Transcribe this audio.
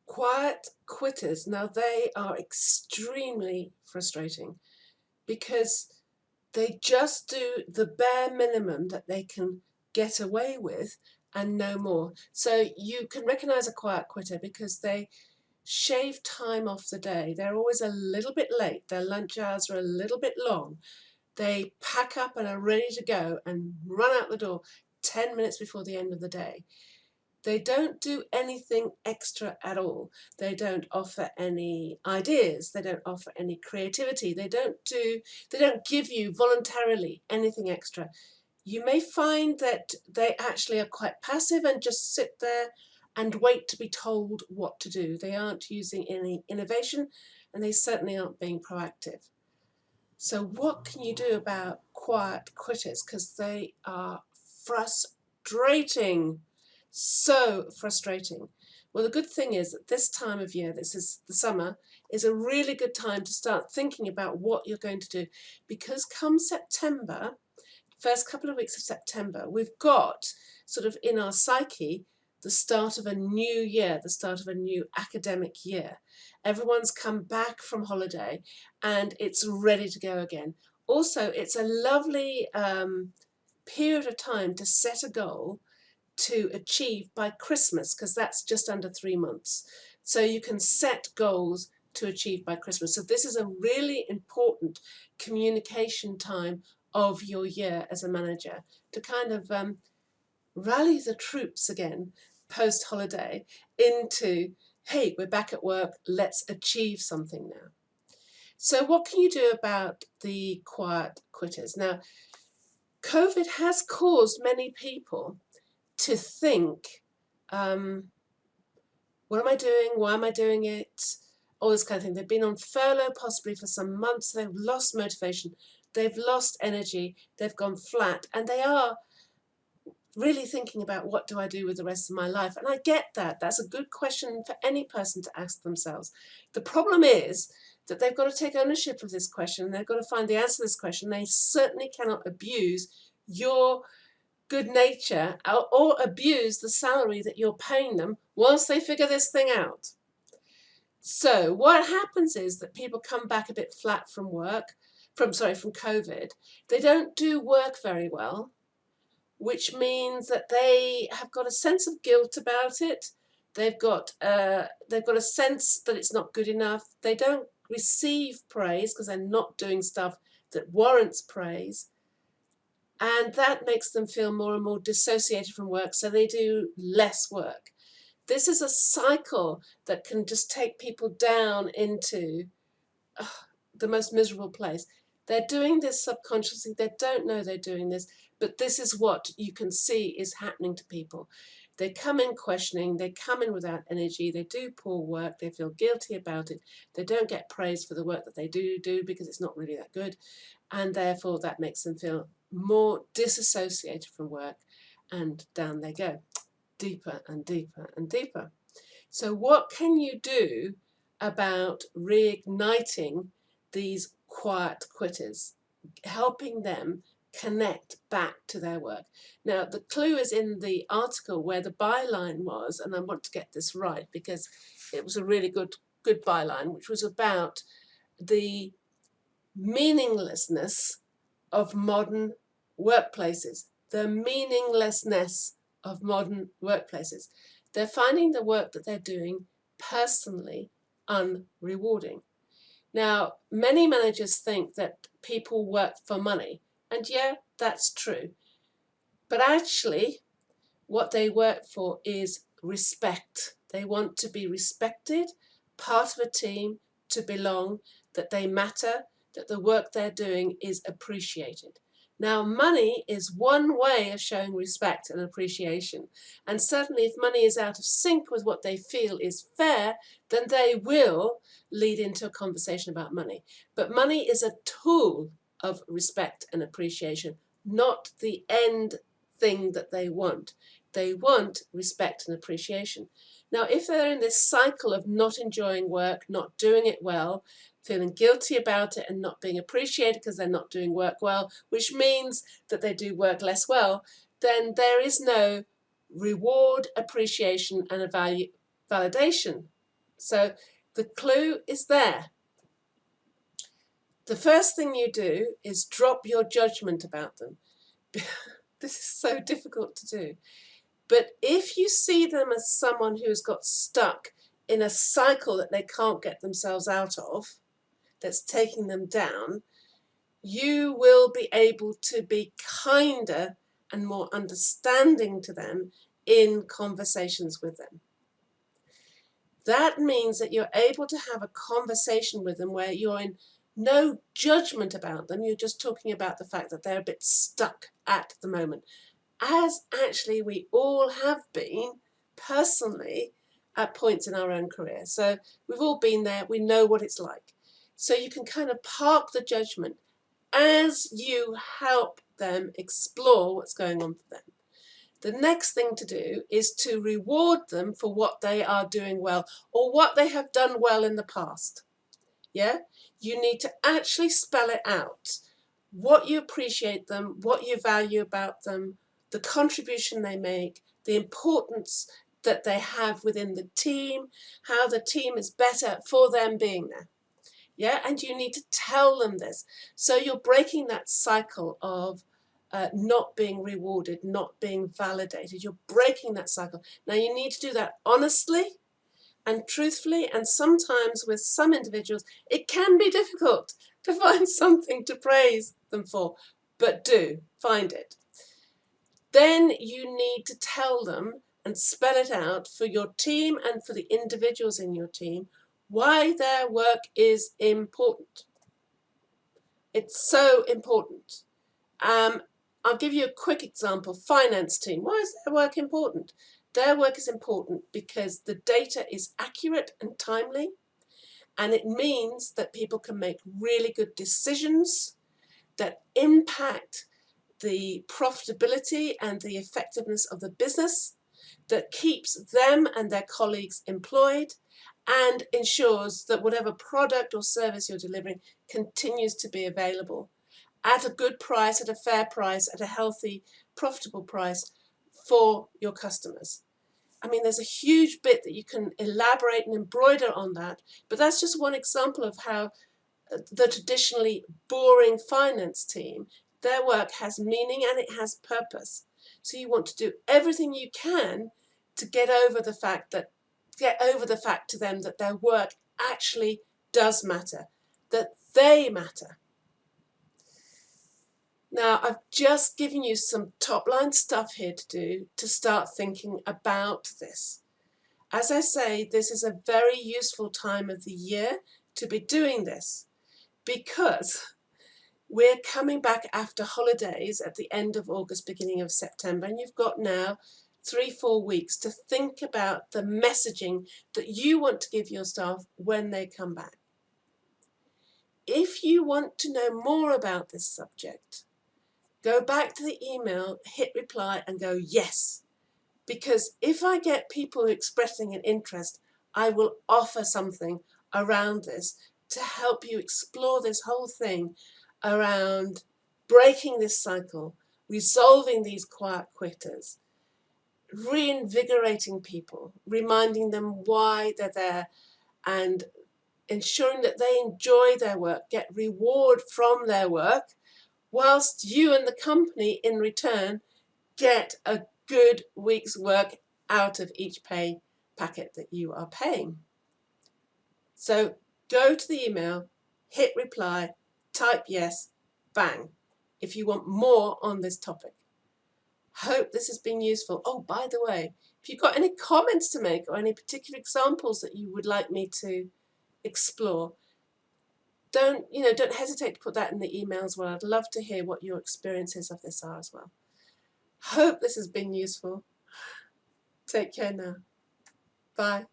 Quiet quitters, now they are extremely frustrating because they just do the bare minimum that they can get away with and no more. So you can recognize a quiet quitter because they shave time off the day. They're always a little bit late. Their lunch hours are a little bit long. They pack up and are ready to go and run out the door 10 minutes before the end of the day. They don't do anything extra at all. They don't offer any ideas. They don't offer any creativity. They don't give you voluntarily anything extra. You may find that they actually are quite passive and just sit there and wait to be told what to do. They aren't using any innovation, and they certainly aren't being proactive. So what can you do about quiet quitters? Because they are frustrating. So frustrating. Well, the good thing is that this time of year, this is the summer, is a really good time to start thinking about what you're going to do. Because come September, first couple of weeks of September, we've got sort of in our psyche the start of a new year, the start of a new academic year. Everyone's come back from holiday and it's ready to go again. Also, it's a lovely period of time to set a goal to achieve by Christmas, because that's just under 3 months. So you can set goals to achieve by Christmas. So this is a really important communication time of your year as a manager to kind of rally the troops again post-holiday into, hey, we're back at work, let's achieve something now. So what can you do about the quiet quitters? Now, COVID has caused many people to think, what am I doing? Why am I doing it? All this kind of thing. They've been on furlough possibly for some months. They've lost motivation. They've lost energy. They've gone flat. And they are really thinking about, what do I do with the rest of my life? And I get that. That's a good question for any person to ask themselves. The problem is that they've got to take ownership of this question. They've got to find the answer to this question. They certainly cannot abuse your good nature or abuse the salary that you're paying them whilst they figure this thing out. So what happens is that people come back a bit flat from COVID. They don't do work very well, which means that they have got a sense of guilt about it. They've got a sense that it's not good enough. They don't receive praise because they're not doing stuff that warrants praise. And that makes them feel more and more dissociated from work, so they do less work. This is a cycle that can just take people down into the most miserable place. They're doing this subconsciously. They don't know they're doing this, but this is what you can see is happening to people. They come in questioning, they come in without energy, they do poor work, they feel guilty about it, they don't get praise for the work that they do because it's not really that good, and therefore that makes them feel more disassociated from work, and down they go, deeper and deeper and deeper. So what can you do about reigniting these quiet quitters, helping them connect back to their work? Now, the clue is in the article where the byline was, and I want to get this right because it was a really good byline, which was about the meaninglessness of modern workplaces. The meaninglessness of modern workplaces. They're finding the work that they're doing personally unrewarding. Now, many managers think that people work for money, and yeah, that's true. But actually, what they work for is respect. They want to be respected, part of a team, to belong, that they matter, that the work they're doing is appreciated. Now, money is one way of showing respect and appreciation. And certainly if money is out of sync with what they feel is fair, then they will lead into a conversation about money. But money is a tool of respect and appreciation, not the end thing that they want. They want respect and appreciation. Now, if they're in this cycle of not enjoying work, not doing it well, feeling guilty about it and not being appreciated because they're not doing work well, which means that they do work less well, then there is no reward, appreciation and validation So the clue is there. The first thing you do is drop your judgment about them. This is so difficult to do. But if you see them as someone who's got stuck in a cycle that they can't get themselves out of, that's taking them down, you will be able to be kinder and more understanding to them in conversations with them. That means that you're able to have a conversation with them where you're in no judgment about them. You're just talking about the fact that they're a bit stuck at the moment, as actually we all have been personally at points in our own career. So we've all been there. We know what it's like. So you can kind of park the judgment as you help them explore what's going on for them. The next thing to do is to reward them for what they are doing well or what they have done well in the past. Yeah? You need to actually spell it out. What you appreciate them, what you value about them, the contribution they make, the importance that they have within the team, how the team is better for them being there. Yeah, and you need to tell them this. So you're breaking that cycle of not being rewarded, not being validated. You're breaking that cycle. Now you need to do that honestly and truthfully, and sometimes with some individuals, it can be difficult to find something to praise them for, but do find it. Then you need to tell them and spell it out for your team and for the individuals in your team why their work is important. It's so important. I'll give you a quick example. Finance team. Why is their work important? Their work is important because the data is accurate and timely, and it means that people can make really good decisions that impact the profitability and the effectiveness of the business, that keeps them and their colleagues employed, and ensures that whatever product or service you're delivering continues to be available at a good price, at a fair price, at a healthy, profitable price for your customers. I mean, there's a huge bit that you can elaborate and embroider on that, but that's just one example of how the traditionally boring finance team, their work has meaning and it has purpose. So you want to do everything you can to get over the fact to them that their work actually does matter, that they matter. Now, I've just given you some top-line stuff here to do to start thinking about this. As I say, this is a very useful time of the year to be doing this because we're coming back after holidays at the end of August, beginning of September, and you've got now 3-4 weeks to think about the messaging that you want to give your staff when they come back. If you want to know more about this subject, go back to the email, hit reply and go yes. Because if I get people expressing an interest, I will offer something around this to help you explore this whole thing around breaking this cycle, resolving these quiet quitters, reinvigorating people, reminding them why they're there, and ensuring that they enjoy their work, get reward from their work, whilst you and the company in return get a good week's work out of each pay packet that you are paying. So go to the email, hit reply, type yes, bang, if you want more on this topic. Hope this has been useful. Oh, by the way, if you've got any comments to make or any particular examples that you would like me to explore, don't hesitate to put that in the email as well. I'd love to hear what your experiences of this are as well. Hope this has been useful. Take care now. Bye.